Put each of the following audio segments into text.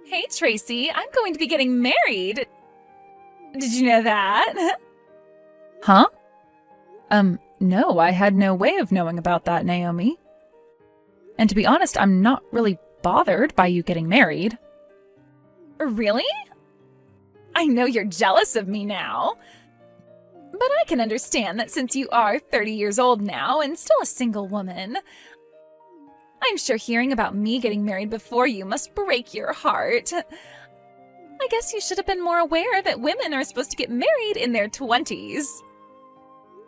Hey, Tracy, I'm going to be getting married. Did you know that? Huh? No, I had no way of knowing about that, Naomi. And to be honest, I'm not really bothered by you getting married. Really? I know you're jealous of me now. But I can understand that since you are 30 years old now and still a single woman, I'm sure hearing about me getting married before you must break your heart. I guess you should have been more aware that women are supposed to get married in their 20s.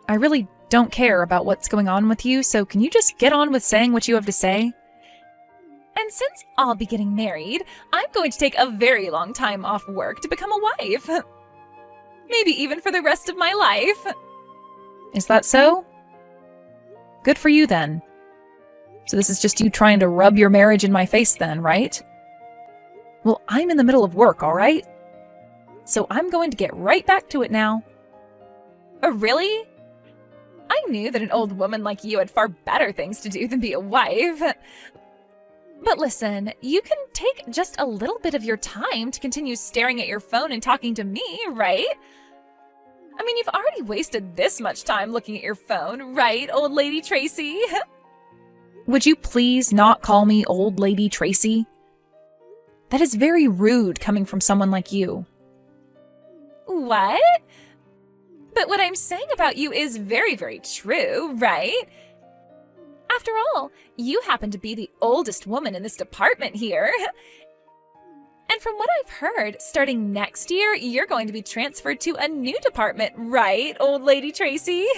I really don't care about what's going on with you, so can you just get on with saying what you have to say? And since I'll be getting married, I'm going to take a very long time off work to become a wife. Maybe even for the rest of my life. Is that so? Good for you, then. So this is just you trying to rub your marriage in my face then, right? Well, I'm in the middle of work, all right? So I'm going to get right back to it now. Really? I knew that an old woman like you had far better things to do than be a wife. But listen, you can take just a little bit of your time to continue staring at your phone and talking to me, right? I mean, you've already wasted this much time looking at your phone, right, old lady Tracy? Would you please not call me old lady Tracy? That is very rude coming from someone like you. What? But what I'm saying about you is very, very true, right? After all, you happen to be the oldest woman in this department here. And from what I've heard, starting next year, you're going to be transferred to a new department, right, old lady Tracy?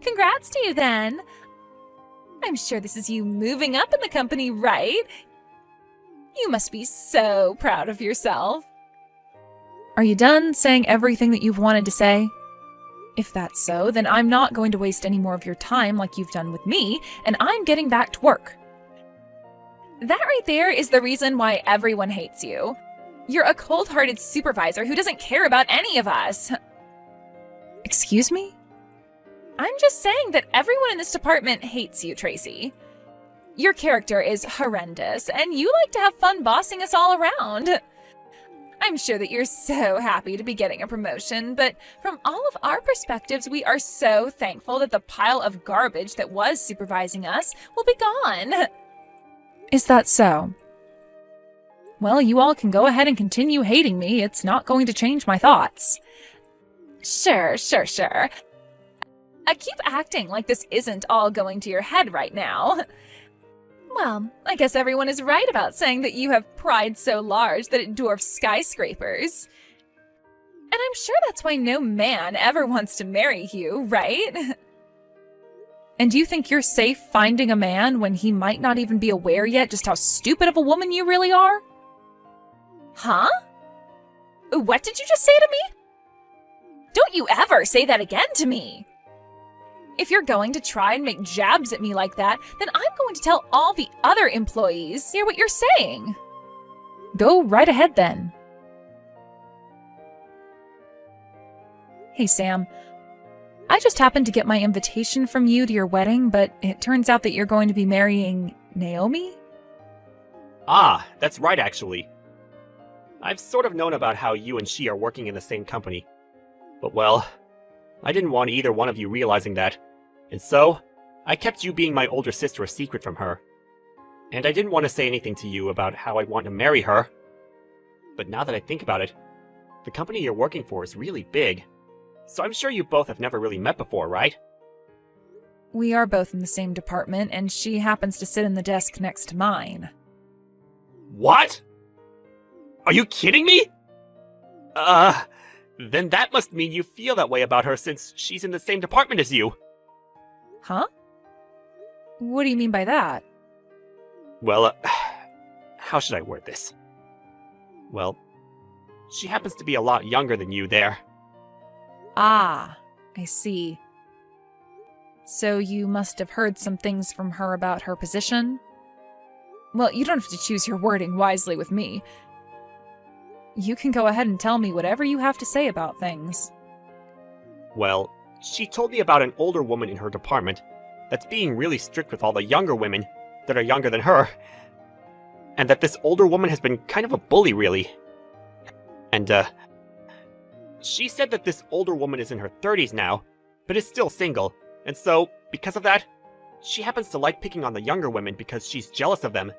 Congrats to you then. I'm sure this is you moving up in the company, right? You must be so proud of yourself. Are you done saying everything that you've wanted to say? If that's so, then I'm not going to waste any more of your time like you've done with me, and I'm getting back to work. That right there is the reason why everyone hates you. You're a cold-hearted supervisor who doesn't care about any of us. Excuse me? I'm just saying that everyone in this department hates you, Tracy. Your character is horrendous, and you like to have fun bossing us all around. I'm sure that you're so happy to be getting a promotion, but from all of our perspectives, we are so thankful that the pile of garbage that was supervising us will be gone. Is that so? Well, you all can go ahead and continue hating me. It's not going to change my thoughts. Sure. I keep acting like this isn't all going to your head right now. Well, I guess everyone is right about saying that you have pride so large that it dwarfs skyscrapers. And I'm sure that's why no man ever wants to marry you, right? And do you think you're safe finding a man when he might not even be aware yet just how stupid of a woman you really are? Huh? What did you just say to me? Don't you ever say that again to me! If you're going to try and make jabs at me like that, then I'm going to tell all the other employees hear what you're saying. Go right ahead then. Hey, Sam. I just happened to get my invitation from you to your wedding, but it turns out that you're going to be marrying Naomi? Ah, that's right actually. I've sort of known about how you and she are working in the same company. But well, I didn't want either one of you realizing that, and so I kept you being my older sister a secret from her. And I didn't want to say anything to you about how I want to marry her. But now that I think about it, the company you're working for is really big. So I'm sure you both have never really met before, right? We are both in the same department, and she happens to sit in the desk next to mine. What? Are you kidding me? Then that must mean you feel that way about her since she's in the same department as you. Huh? What do you mean by that? Well, how should I word this? Well, she happens to be a lot younger than you there. Ah, I see. So you must have heard some things from her about her position? Well, you don't have to choose your wording wisely with me. You can go ahead and tell me whatever you have to say about things. Well, she told me about an older woman in her department that's being really strict with all the younger women that are younger than her. and that this older woman has been kind of a bully, really. And, she said that this older woman is in her 30s now, but is still single, and so, because of that, she happens to like picking on the younger women because she's jealous of them.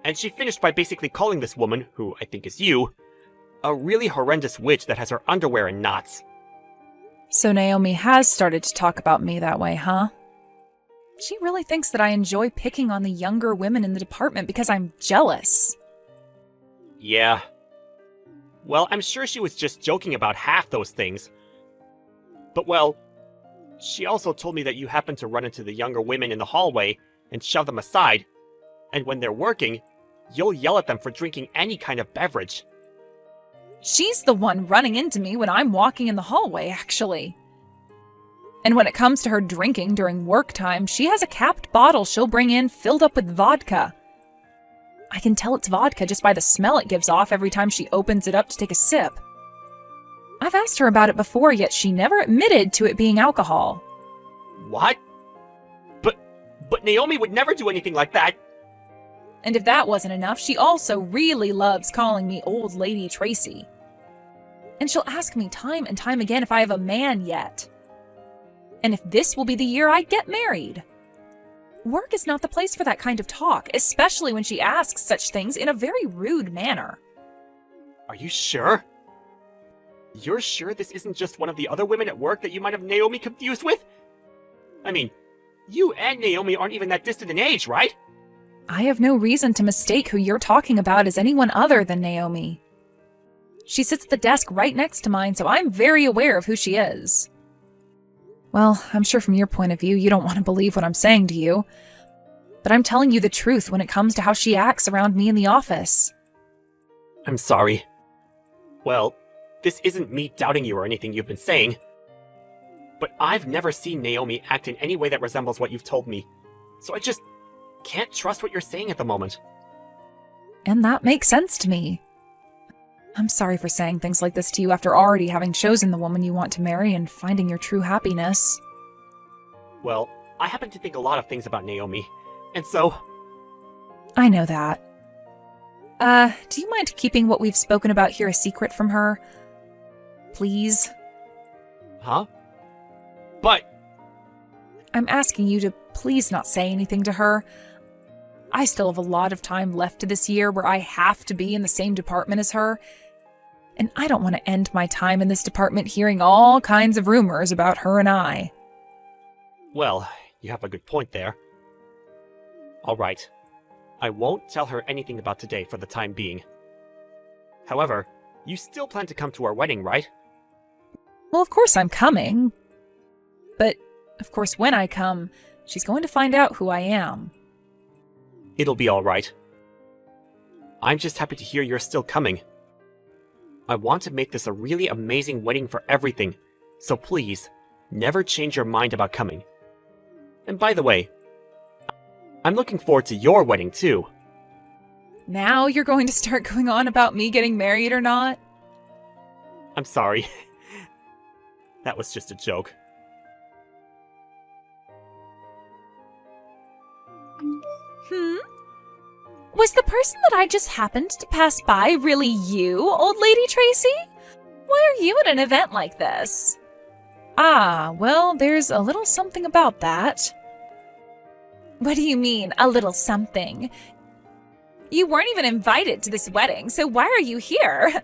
And she finished by basically calling this woman, who I think is you, a really horrendous witch that has her underwear in knots. So Naomi has started to talk about me that way, huh? She really thinks that I enjoy picking on the younger women in the department because I'm jealous. Yeah. Well, I'm sure she was just joking about half those things. But well, she also told me that you happen to run into the younger women in the hallway and shove them aside, and when they're working, you'll yell at them for drinking any kind of beverage. She's the one running into me when I'm walking in the hallway, actually. And when it comes to her drinking during work time, she has a capped bottle she'll bring in filled up with vodka. I can tell it's vodka just by the smell it gives off every time she opens it up to take a sip. I've asked her about it before, yet she never admitted to it being alcohol. What? But Naomi would never do anything like that. And if that wasn't enough, she also really loves calling me Old Lady Tracy. And she'll ask me time and time again if I have a man yet. And if this will be the year I get married. Work is not the place for that kind of talk, especially when she asks such things in a very rude manner. Are you sure? You're sure this isn't just one of the other women at work that you might have Naomi confused with? I mean, you and Naomi aren't even that distant in age, right? I have no reason to mistake who you're talking about as anyone other than Naomi. She sits at the desk right next to mine, so I'm very aware of who she is. Well, I'm sure from your point of view, you don't want to believe what I'm saying to you. But I'm telling you the truth when it comes to how she acts around me in the office. I'm sorry. Well, this isn't me doubting you or anything you've been saying. But I've never seen Naomi act in any way that resembles what you've told me. So I just can't trust what you're saying at the moment. And that makes sense to me. I'm sorry for saying things like this to you after already having chosen the woman you want to marry and finding your true happiness. Well, I happen to think a lot of things about Naomi, and so... I know that. Do you mind keeping what we've spoken about here a secret from her? Please? Huh? But... I'm asking you to please not say anything to her. I still have a lot of time left to this year where I have to be in the same department as her. And I don't want to end my time in this department hearing all kinds of rumors about her and I. Well, you have a good point there. Alright. I won't tell her anything about today for the time being. However, you still plan to come to our wedding, right? Well, of course I'm coming. But, of course, when I come, she's going to find out who I am. It'll be alright. I'm just happy to hear you're still coming. I want to make this a really amazing wedding for everything, so please, never change your mind about coming. And by the way, I'm looking forward to your wedding too. Now you're going to start going on about me getting married or not? I'm sorry. That was just a joke. Was the person that I just happened to pass by really you, Old Lady Tracy? Why are you at an event like this? Ah, well, there's a little something about that. What do you mean, a little something? You weren't even invited to this wedding, so why are you here?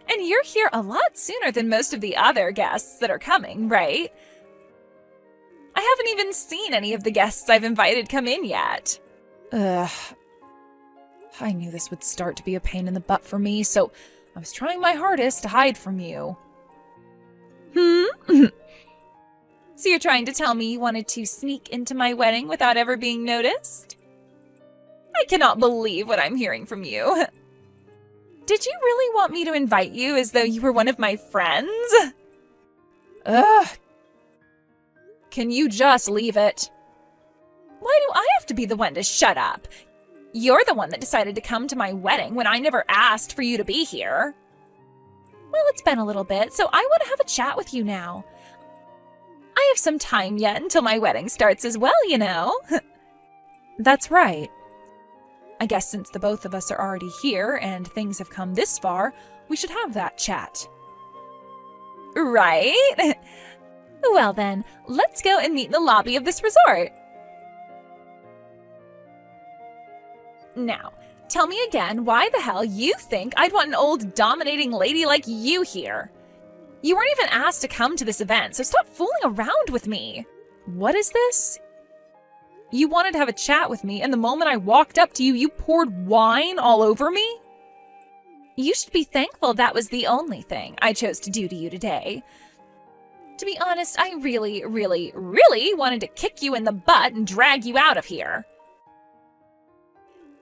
And you're here a lot sooner than most of the other guests that are coming, right? I haven't even seen any of the guests I've invited come in yet. Ugh. I knew this would start to be a pain in the butt for me, so I was trying my hardest to hide from you. So you're trying to tell me you wanted to sneak into my wedding without ever being noticed? I cannot believe what I'm hearing from you. Did you really want me to invite you as though you were one of my friends? Ugh. Can you just leave it? Why do I have to be the one to shut up? You're the one that decided to come to my wedding when I never asked for you to be here. Well, it's been a little bit, so I want to have a chat with you now. I have some time yet until my wedding starts as well, you know. That's right. I guess since the both of us are already here and things have come this far, we should have that chat. Right? Well then, let's go and meet in the lobby of this resort. Now, tell me again why the hell you think I'd want an old dominating lady like you here. You weren't even asked to come to this event, so stop fooling around with me. What is this? You wanted to have a chat with me, and the moment I walked up to you, you poured wine all over me? You should be thankful that was the only thing I chose to do to you today. To be honest, I really, really, really wanted to kick you in the butt and drag you out of here.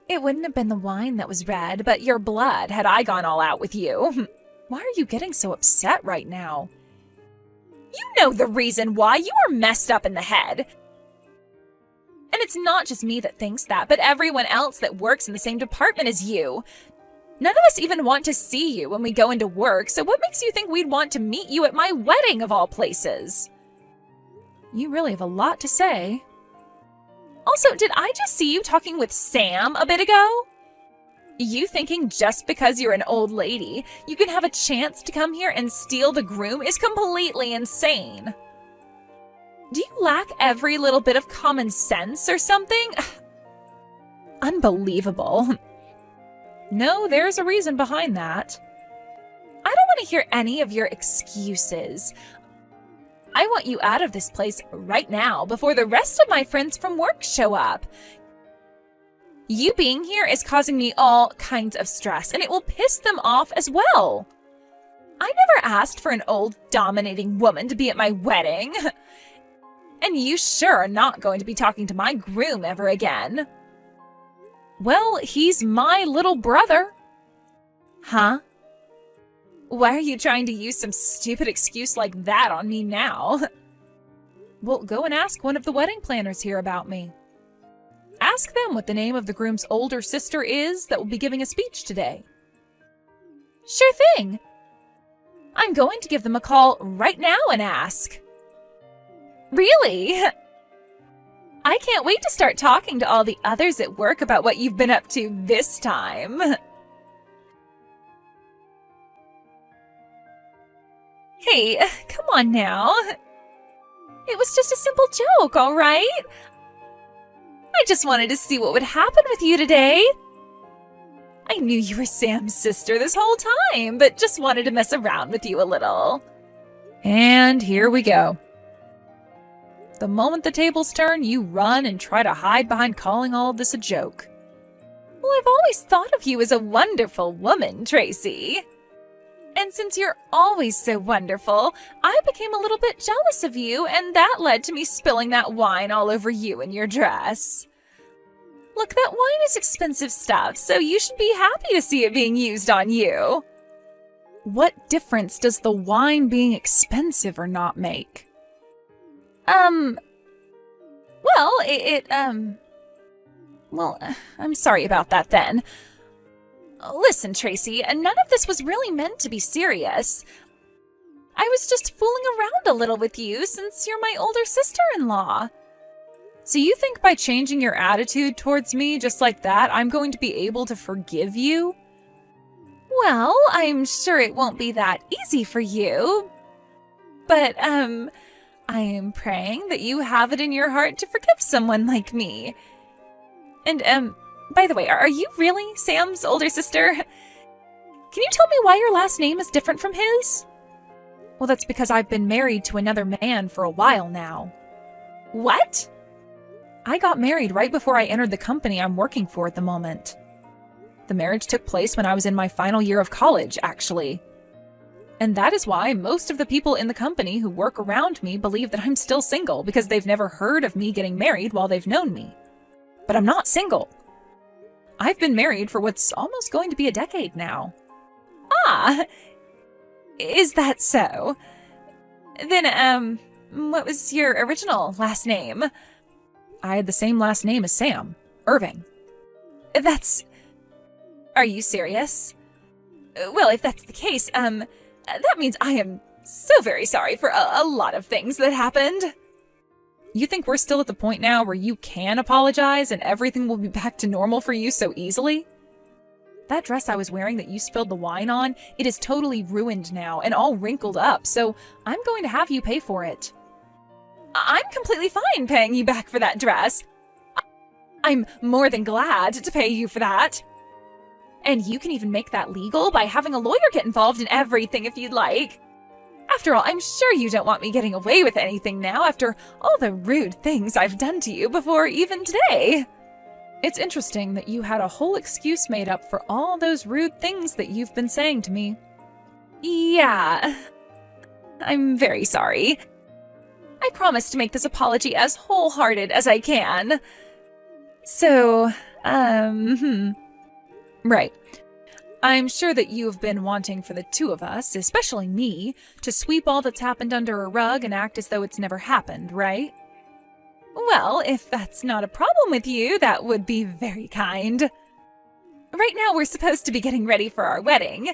It wouldn't have been the wine that was red, but your blood had I gone all out with you. Why are you getting so upset right now? You know the reason why. You are messed up in the head. And it's not just me that thinks that, but everyone else that works in the same department as you. None of us even want to see you when we go into work, so what makes you think we'd want to meet you at my wedding of all places? You really have a lot to say. Also, did I just see you talking with Sam a bit ago? You thinking just because you're an old lady, you can have a chance to come here and steal the groom is completely insane. Do you lack every little bit of common sense or something? Unbelievable. No, there's a reason behind that. I don't want to hear any of your excuses. I want you out of this place right now before the rest of my friends from work show up. You being here is causing me all kinds of stress, and it will piss them off as well. I never asked for an old, dominating woman to be at my wedding. And you sure are not going to be talking to my groom ever again. Well, he's my little brother. Huh? Why are you trying to use some stupid excuse like that on me now? Well, go and ask one of the wedding planners here about me. Ask them what the name of the groom's older sister is that will be giving a speech today. Sure thing. I'm going to give them a call right now and ask. Really? I can't wait to start talking to all the others at work about what you've been up to this time. Hey, come on now. It was just a simple joke, all right? I just wanted to see what would happen with you today. I knew you were Sam's sister this whole time, but just wanted to mess around with you a little. And here we go. The moment the tables turn, you run and try to hide behind calling all of this a joke. Well, I've always thought of you as a wonderful woman, Tracy. And since you're always so wonderful, I became a little bit jealous of you, and that led to me spilling that wine all over you and your dress. Look, that wine is expensive stuff, so you should be happy to see it being used on you. What difference does the wine being expensive or not make? Well, I'm sorry about that then. Listen, Tracy, none of this was really meant to be serious. I was just fooling around a little with you since you're my older sister-in-law. So you think by changing your attitude towards me just like that, I'm going to be able to forgive you? Well, I'm sure it won't be that easy for you. But, I am praying that you have it in your heart to forgive someone like me. And, by the way, are you really Sam's older sister? Can you tell me why your last name is different from his? Well, that's because I've been married to another man for a while now. What? I got married right before I entered the company I'm working for at the moment. The marriage took place when I was in my final year of college, actually. And that is why most of the people in the company who work around me believe that I'm still single because they've never heard of me getting married while they've known me. But I'm not single. I've been married for what's almost going to be a decade now. Ah, is that so? Then, what was your original last name? I had the same last name as Sam, Irving. Are you serious? Well, if that's the case, that means I am so very sorry for a lot of things that happened. You think we're still at the point now where you can apologize and everything will be back to normal for you so easily? That dress I was wearing that you spilled the wine on, it is totally ruined now and all wrinkled up, so I'm going to have you pay for it. I'm completely fine paying you back for that dress. I'm more than glad to pay you for that. And you can even make that legal by having a lawyer get involved in everything if you'd like. After all, I'm sure you don't want me getting away with anything now after all the rude things I've done to you before even today. It's interesting that you had a whole excuse made up for all those rude things that you've been saying to me. Yeah. I'm very sorry. I promise to make this apology as wholehearted as I can. So, Right. I'm sure that you have been wanting for the two of us, especially me, to sweep all that's happened under a rug and act as though it's never happened, right? Well, if that's not a problem with you, that would be very kind. Right now, we're supposed to be getting ready for our wedding.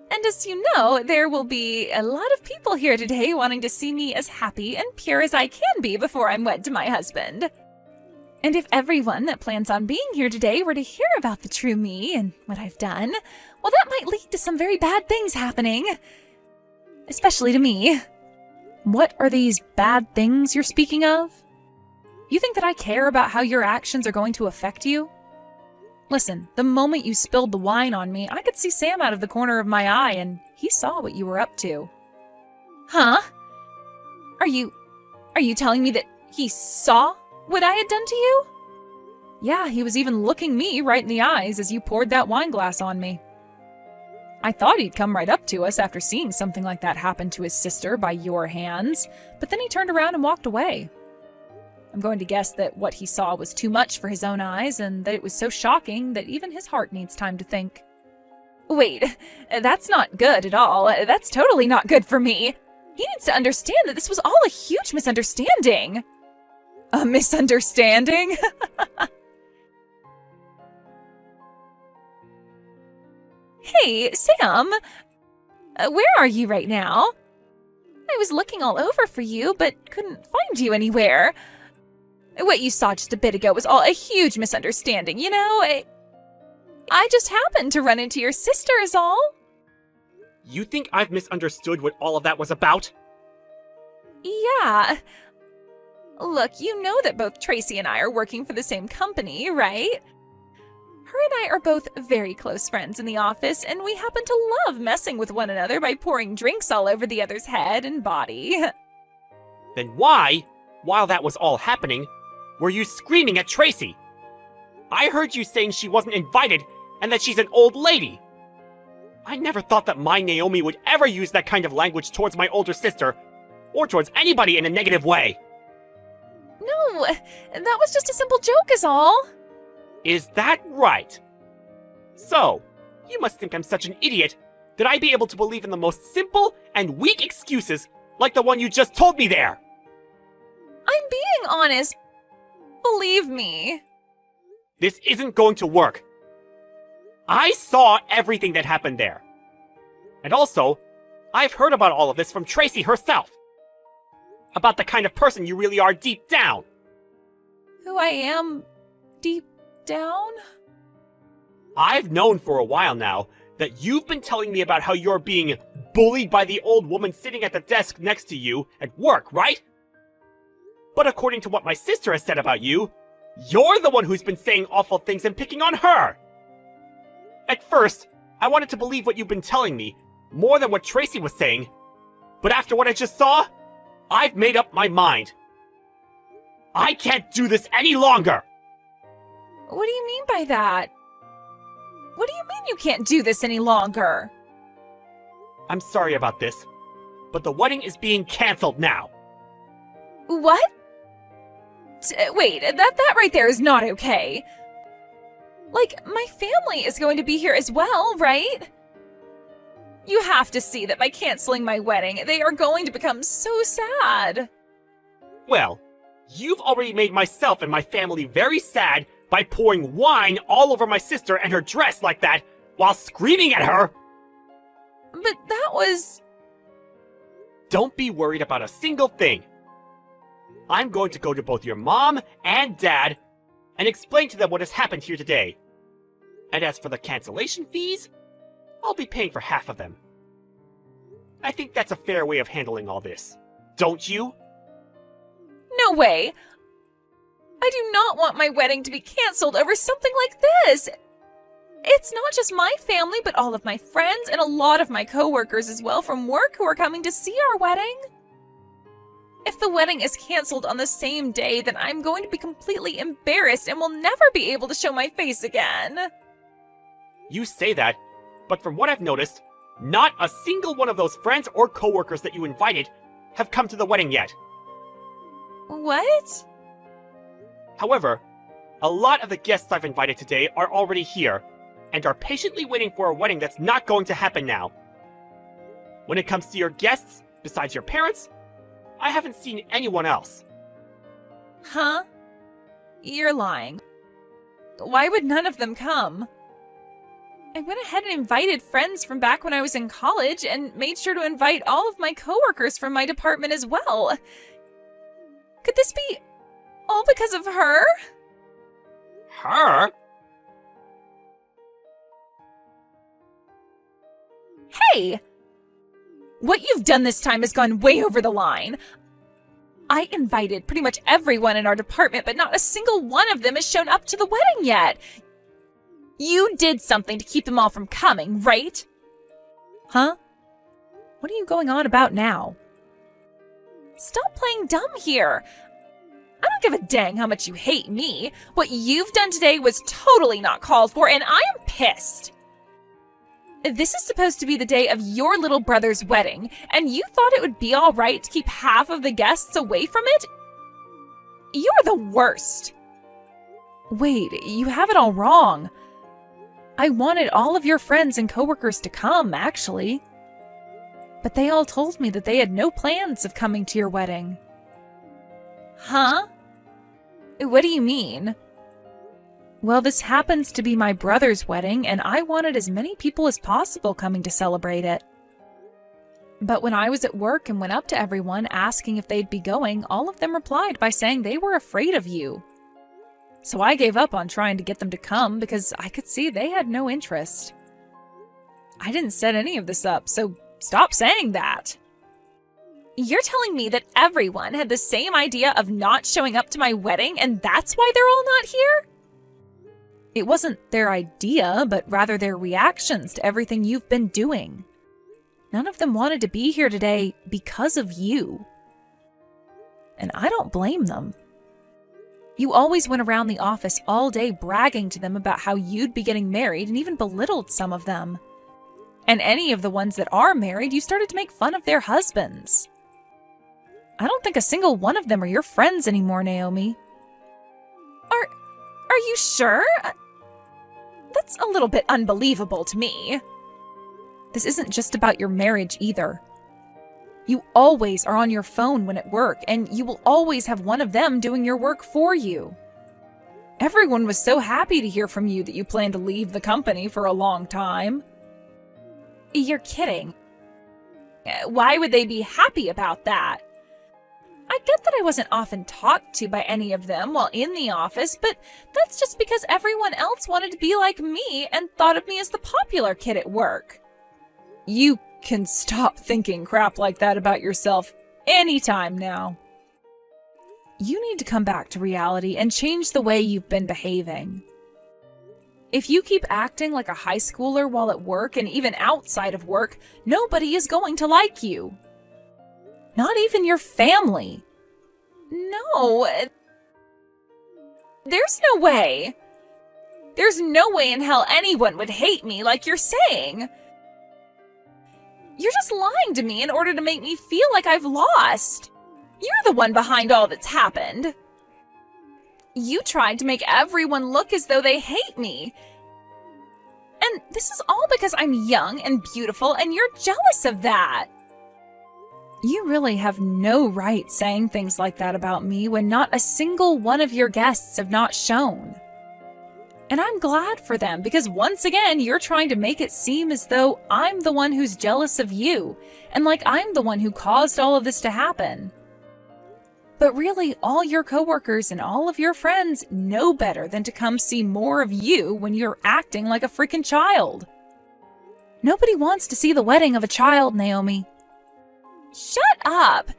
And as you know, there will be a lot of people here today wanting to see me as happy and pure as I can be before I'm wed to my husband. And if everyone that plans on being here today were to hear about the true me and what I've done, well, that might lead to some very bad things happening. Especially to me. What are these bad things you're speaking of? You think that I care about how your actions are going to affect you? Listen, the moment you spilled the wine on me, I could see Sam out of the corner of my eye, and he saw what you were up to. Huh? Are you telling me that he saw what I had done to you? Yeah, he was even looking me right in the eyes as you poured that wine glass on me. I thought he'd come right up to us after seeing something like that happen to his sister by your hands, but then he turned around and walked away. I'm going to guess that what he saw was too much for his own eyes, and that it was so shocking that even his heart needs time to think. Wait, that's not good at all. That's totally not good for me. He needs to understand that this was all a huge misunderstanding. A misunderstanding? Hey, Sam. Where are you right now? I was looking all over for you, but couldn't find you anywhere. What you saw just a bit ago was all a huge misunderstanding, you know? I just happened to run into your sister is all. You think I've misunderstood what all of that was about? Yeah. Look, you know that both Tracy and I are working for the same company, right? Her and I are both very close friends in the office, and we happen to love messing with one another by pouring drinks all over the other's head and body. Then why, while that was all happening, were you screaming at Tracy? I heard you saying she wasn't invited and that she's an old lady. I never thought that my Naomi would ever use that kind of language towards my older sister, or towards anybody in a negative way. No, that was just a simple joke is all. Is that right? So, you must think I'm such an idiot that I'd be able to believe in the most simple and weak excuses like the one you just told me there. I'm being honest. Believe me. This isn't going to work. I saw everything that happened there. And also, I've heard about all of this from Tracy herself. About the kind of person you really are deep down. Who I am deep down? I've known for a while now that you've been telling me about how you're being bullied by the old woman sitting at the desk next to you at work, right? But according to what my sister has said about you, you're the one who's been saying awful things and picking on her. At first, I wanted to believe what you've been telling me, more than what Tracy was saying. But after what I just saw, I've made up my mind. I can't do this any longer! What do you mean by that? What do you mean you can't do this any longer? I'm sorry about this, but the wedding is being cancelled now. What? Wait, that right there is not okay. Like, my family is going to be here as well, right? You have to see that by canceling my wedding, they are going to become so sad. Well, you've already made myself and my family very sad by pouring wine all over my sister and her dress like that while screaming at her. But that was... Don't be worried about a single thing. I'm going to go to both your mom and dad and explain to them what has happened here today. And as for the cancellation fees, I'll be paying for half of them. I think that's a fair way of handling all this. Don't you? No way! I do not want my wedding to be canceled over something like this! It's not just my family, but all of my friends and a lot of my coworkers as well from work who are coming to see our wedding. If the wedding is canceled on the same day, then I'm going to be completely embarrassed and will never be able to show my face again. You say that, but from what I've noticed, not a single one of those friends or coworkers that you invited have come to the wedding yet. What? However, a lot of the guests I've invited today are already here, and are patiently waiting for a wedding that's not going to happen now. When it comes to your guests, besides your parents, I haven't seen anyone else. Huh? You're lying. Why would none of them come? I went ahead and invited friends from back when I was in college and made sure to invite all of my coworkers from my department as well. Could this be all because of her? Her? Hey! What you've done this time has gone way over the line. I invited pretty much everyone in our department, but not a single one of them has shown up to the wedding yet. You did something to keep them all from coming, right? Huh? What are you going on about now? Stop playing dumb here. I don't give a dang how much you hate me. What you've done today was totally not called for, and I am pissed. This is supposed to be the day of your little brother's wedding, and you thought it would be all right to keep half of the guests away from it? You're the worst. Wait, you have it all wrong. I wanted all of your friends and coworkers to come, actually. But they all told me that they had no plans of coming to your wedding. Huh? What do you mean? Well, this happens to be my brother's wedding, and I wanted as many people as possible coming to celebrate it. But when I was at work and went up to everyone asking if they'd be going, all of them replied by saying they were afraid of you. So I gave up on trying to get them to come because I could see they had no interest. I didn't set any of this up, so stop saying that. You're telling me that everyone had the same idea of not showing up to my wedding, and that's why they're all not here? It wasn't their idea, but rather their reactions to everything you've been doing. None of them wanted to be here today because of you. And I don't blame them. You always went around the office all day bragging to them about how you'd be getting married and even belittled some of them. And any of the ones that are married, you started to make fun of their husbands. I don't think a single one of them are your friends anymore, Naomi. Are you sure? That's a little bit unbelievable to me. This isn't just about your marriage either. You always are on your phone when at work, and you will always have one of them doing your work for you. Everyone was so happy to hear from you that you plan to leave the company for a long time. You're kidding. Why would they be happy about that? I get that I wasn't often talked to by any of them while in the office, but that's just because everyone else wanted to be like me and thought of me as the popular kid at work. You can stop thinking crap like that about yourself anytime now. You need to come back to reality and change the way you've been behaving. If you keep acting like a high schooler while at work and even outside of work, nobody is going to like you. Not even your family. No. There's no way. There's no way in hell anyone would hate me like you're saying. You're just lying to me in order to make me feel like I've lost. You're the one behind all that's happened. You tried to make everyone look as though they hate me. And this is all because I'm young and beautiful, and you're jealous of that. You really have no right saying things like that about me when not a single one of your guests have not shown. And I'm glad for them because once again, you're trying to make it seem as though I'm the one who's jealous of you and like I'm the one who caused all of this to happen. But really, all your coworkers and all of your friends know better than to come see more of you when you're acting like a freaking child. Nobody wants to see the wedding of a child, Naomi. Shut up!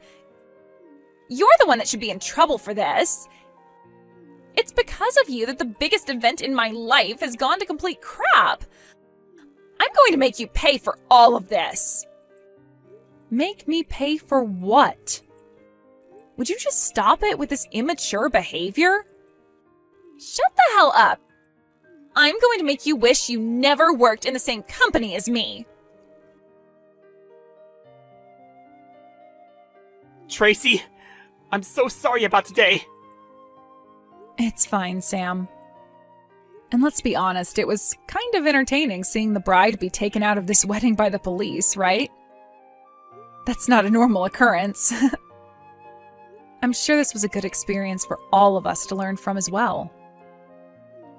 You're the one that should be in trouble for this. It's because of you that the biggest event in my life has gone to complete crap. I'm going to make you pay for all of this. Make me pay for what? Would you just stop it with this immature behavior? Shut the hell up. I'm going to make you wish you never worked in the same company as me. Tracy, I'm so sorry about today. It's fine, Sam. And let's be honest, it was kind of entertaining seeing the bride be taken out of this wedding by the police, right? That's not a normal occurrence. I'm sure this was a good experience for all of us to learn from as well.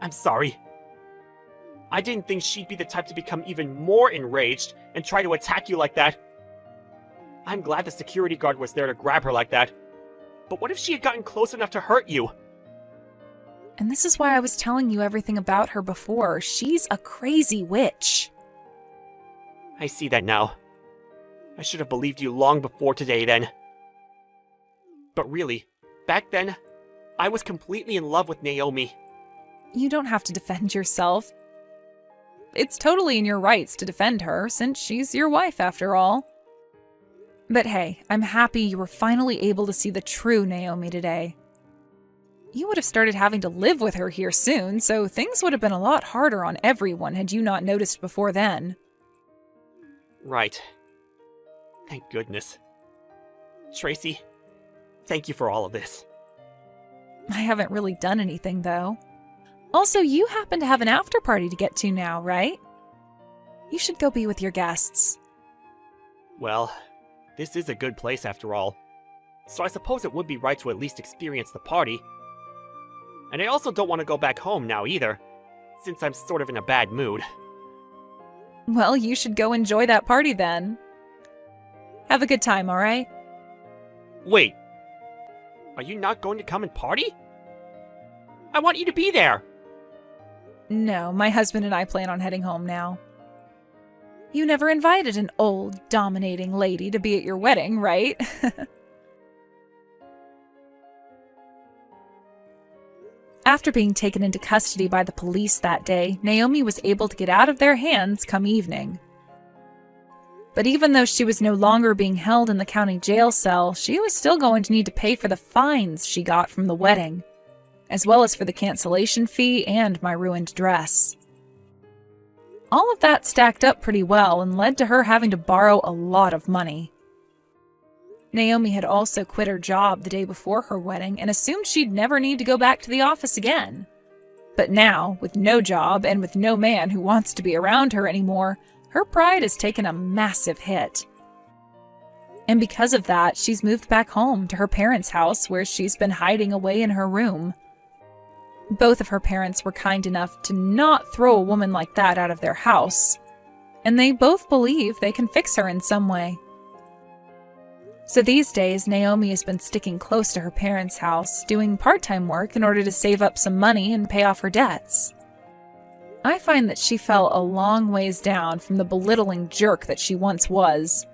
I'm sorry. I didn't think she'd be the type to become even more enraged and try to attack you like that. I'm glad the security guard was there to grab her like that. But what if she had gotten close enough to hurt you? And this is why I was telling you everything about her before. She's a crazy witch. I see that now. I should have believed you long before today then. But really, back then, I was completely in love with Naomi. You don't have to defend yourself. It's totally in your rights to defend her, since she's your wife after all. But hey, I'm happy you were finally able to see the true Naomi today. You would have started having to live with her here soon, so things would have been a lot harder on everyone had you not noticed before then. Right. Thank goodness. Tracy, thank you for all of this. I haven't really done anything, though. Also, you happen to have an after party to get to now, right? You should go be with your guests. Well, this is a good place after all, so I suppose it would be right to at least experience the party. And I also don't want to go back home now either, since I'm sort of in a bad mood. Well, you should go enjoy that party then. Have a good time, alright? Wait, are you not going to come and party? I want you to be there! No, my husband and I plan on heading home now. You never invited an old, dominating lady to be at your wedding, right? After being taken into custody by the police that day, Naomi was able to get out of their hands come evening. But even though she was no longer being held in the county jail cell, she was still going to need to pay for the fines she got from the wedding, as well as for the cancellation fee and my ruined dress. All of that stacked up pretty well and led to her having to borrow a lot of money. Naomi had also quit her job the day before her wedding and assumed she'd never need to go back to the office again. But now, with no job and with no man who wants to be around her anymore, her pride has taken a massive hit. And because of that, she's moved back home to her parents' house where she's been hiding away in her room. Both of her parents were kind enough to not throw a woman like that out of their house, and they both believe they can fix her in some way. So these days, Naomi has been sticking close to her parents' house, doing part-time work in order to save up some money and pay off her debts. I find that she fell a long ways down from the belittling jerk that she once was,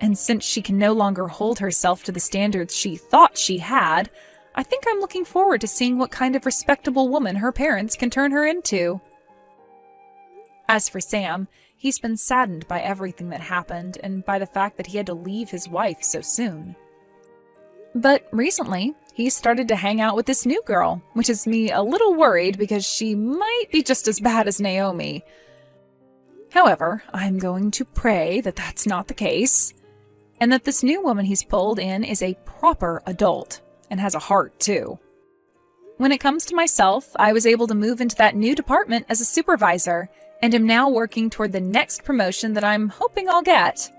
and since she can no longer hold herself to the standards she thought she had, I think I'm looking forward to seeing what kind of respectable woman her parents can turn her into. As for Sam, he's been saddened by everything that happened and by the fact that he had to leave his wife so soon. But recently, he started to hang out with this new girl, which has me a little worried because she might be just as bad as Naomi. However, I'm going to pray that that's not the case, and that this new woman he's pulled in is a proper adult, and has a heart too. When it comes to myself, I was able to move into that new department as a supervisor, and am now working toward the next promotion that I'm hoping I'll get.